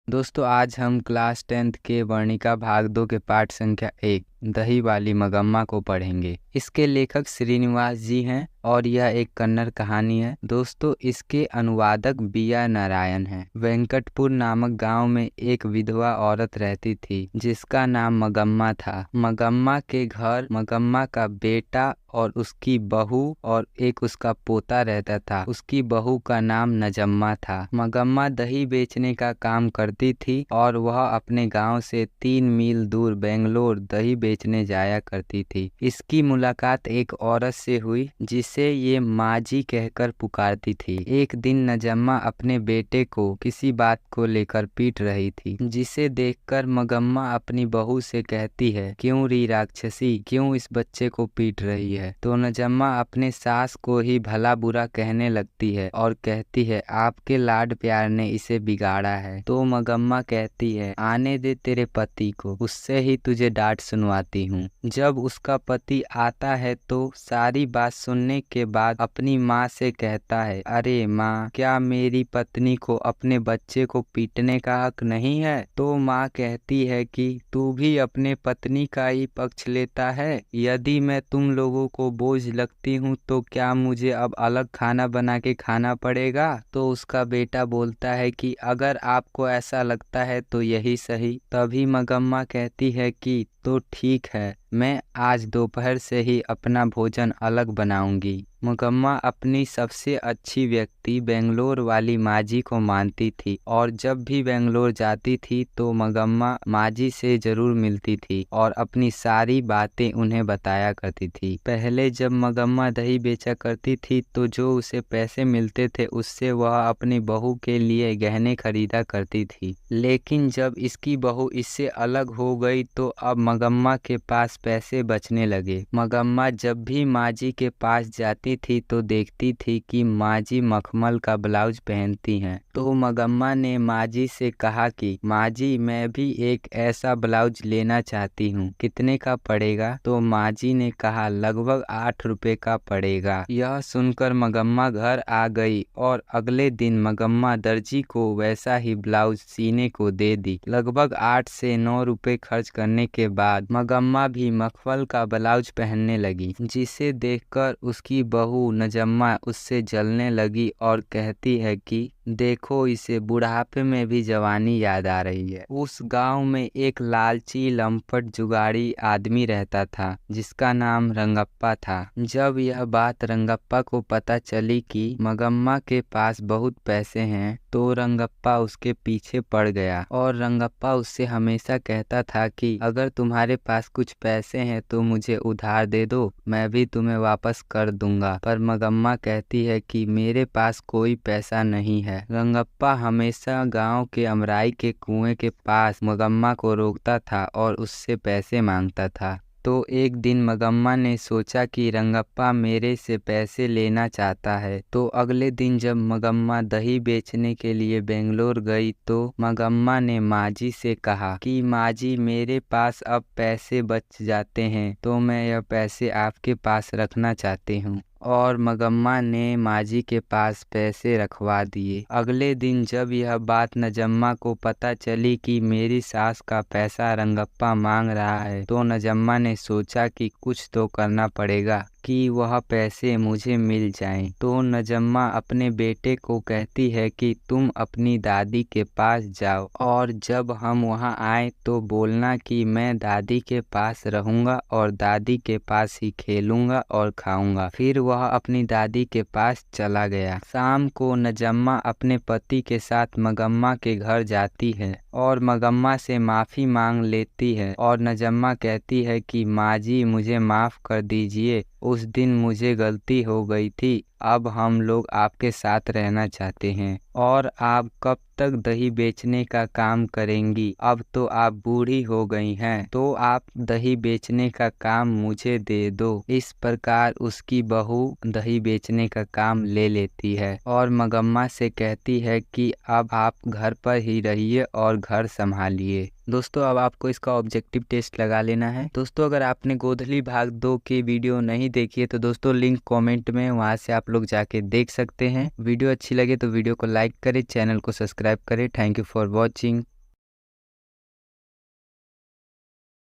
दोस्तों आज हम क्लास 10th के वर्णिका भाग 2 के पाठ संख्या 1 दही वाली मगम्मा को पढ़ेंगे। इसके लेखक श्रीनिवास जी हैं और यह एक कन्नड़ कहानी है। दोस्तों इसके अनुवादक बीआर नारायण हैं। वेंकटपुर नामक गांव में एक विधवा औरत रहती थी जिसका नाम मगम्मा था। मगम्मा के घर मगम्मा का बेटा और उसकी बहू और एक उसका पोता रहता था। उसकी बहू का नाम नजम्मा था। मगम्मा दही बेचने का काम करती थी और वह अपने गांव से 3 मील दूर बेंगलोर दही बेचने जाया करती थी। इसकी मुलाकात एक औरत से हुई जिसे ये माँ जी कहकर पुकारती थी। एक दिन नजम्मा अपने बेटे को किसी बात को लेकर पीट रही थी, जिसे देखकर मगम्मा अपनी बहू से कहती है, क्यों री राक्षसी, क्यों इस बच्चे को पीट रही है। तो नजम्मा अपने सास को ही भला बुरा कहने लगती है और कहती है, आपके लाड प्यार ने इसे बिगाड़ा है। तो मगम्मा कहती है, आने दे तेरे पति को, उससे ही तुझे डांट सुनवाती हूँ। जब उसका पति आता है तो सारी बात सुनने के बाद अपनी माँ से कहता है, अरे माँ, क्या मेरी पत्नी को अपने बच्चे को पीटने का हक नहीं है। तो माँ कहती है कि तू भी अपने पत्नी का ही पक्ष लेता है। यदि मैं तुम लोगों को बोझ लगती हूँ तो क्या मुझे अब अलग खाना बना के खाना पड़ेगा। तो उसका बेटा बोलता है कि अगर आपको ऐसा लगता है तो यही सही। तभी मगम्मा कहती है कि तो ठीक है, मैं आज दोपहर से ही अपना भोजन अलग बनाऊंगी। मगम्मा अपनी सबसे अच्छी व्यक्ति बेंगलोर वाली माजी को मानती थी और जब भी बेंगलोर जाती थी तो मगम्मा माजी से जरूर मिलती थी और अपनी सारी बातें उन्हें बताया करती थी। पहले जब मगम्मा दही बेचा करती थी तो जो उसे पैसे मिलते थे उससे वह अपनी बहू के लिए गहने खरीदा करती थी। लेकिन जब इसकी बहू इससे अलग हो गई तो अब मगम्मा के पास पैसे बचने लगे। मगम्मा जब भी माजी के पास जाती थी तो देखती थी कि माजी मखमल का ब्लाउज पहनती हैं। तो मगम्मा ने माजी से कहा कि माजी, मैं भी एक ऐसा ब्लाउज लेना चाहती हूँ, कितने का पड़ेगा। तो माजी ने कहा, लगभग 8 रुपए का पड़ेगा। यह सुनकर मगम्मा घर आ गई और अगले दिन मगम्मा दर्जी को वैसा ही ब्लाउज सीने को दे दी। लगभग 8 से 9 रुपए खर्च करने के बाद मगम्मा भी मखमल का ब्लाउज पहनने लगी, जिसे देखकर उसकी बहू नजम्मा उससे जलने लगी और कहती है कि देखो, इसे बुढ़ापे में भी जवानी याद आ रही है। उस गांव में एक लालची लंपट जुगाड़ी आदमी रहता था जिसका नाम रंगप्पा था। जब यह बात रंगप्पा को पता चली कि मगम्मा के पास बहुत पैसे हैं तो रंगप्पा उसके पीछे पड़ गया और रंगप्पा उससे हमेशा कहता था कि अगर तुम्हारे पास कुछ पैसे हैं तो मुझे उधार दे दो, मैं भी तुम्हें वापस कर दूंगा। पर मगम्मा कहती है कि मेरे पास कोई पैसा नहीं है। रंगप्पा हमेशा गांव के अमराई के कुएं के पास मगम्मा को रोकता था और उससे पैसे मांगता था। तो एक दिन मगम्मा ने सोचा कि रंगप्पा मेरे से पैसे लेना चाहता है। तो अगले दिन जब मगम्मा दही बेचने के लिए बेंगलोर गई तो मगम्मा ने माजी से कहा कि माजी, मेरे पास अब पैसे बच जाते हैं तो मैं यह पैसे आपके पास रखना चाहती हूँ। और मगम्मा ने माजी के पास पैसे रखवा दिए। अगले दिन जब यह बात नजम्मा को पता चली कि मेरी सास का पैसा रंगप्पा मांग रहा है तो नजम्मा ने सोचा कि कुछ तो करना पड़ेगा कि वह पैसे मुझे मिल जाएं। तो नजम्मा अपने बेटे को कहती है कि तुम अपनी दादी के पास जाओ और जब हम वहां आए तो बोलना कि मैं दादी के पास रहूंगा और दादी के पास ही खेलूंगा और खाऊंगा। फिर वह अपनी दादी के पास चला गया। शाम को नजम्मा अपने पति के साथ मगम्मा के घर जाती है और मगम्मा से माफ़ी मांग लेती है और नजम्मा कहती है कि माजी, मुझे माफ़ कर दीजिए, उस दिन मुझे गलती हो गई थी। अब हम लोग आपके साथ रहना चाहते हैं। और आप कब तक दही बेचने का काम करेंगी? अब तो आप बूढ़ी हो गई हैं, तो आप दही बेचने का काम मुझे दे दो। इस प्रकार उसकी बहू दही बेचने का काम ले लेती है और मगम्मा से कहती है कि अब आप घर पर ही रहिए और घर संभालिए। दोस्तों अब आपको इसका ऑब्जेक्टिव टेस्ट लगा लेना है। दोस्तों अगर आपने गोधली भाग 2 की वीडियो नहीं देखी है तो दोस्तों लिंक कमेंट में, वहां से आप लोग जाके देख सकते हैं। वीडियो अच्छी लगे तो वीडियो को लाइक करें, चैनल को सब्सक्राइब करें। Thank you for watching.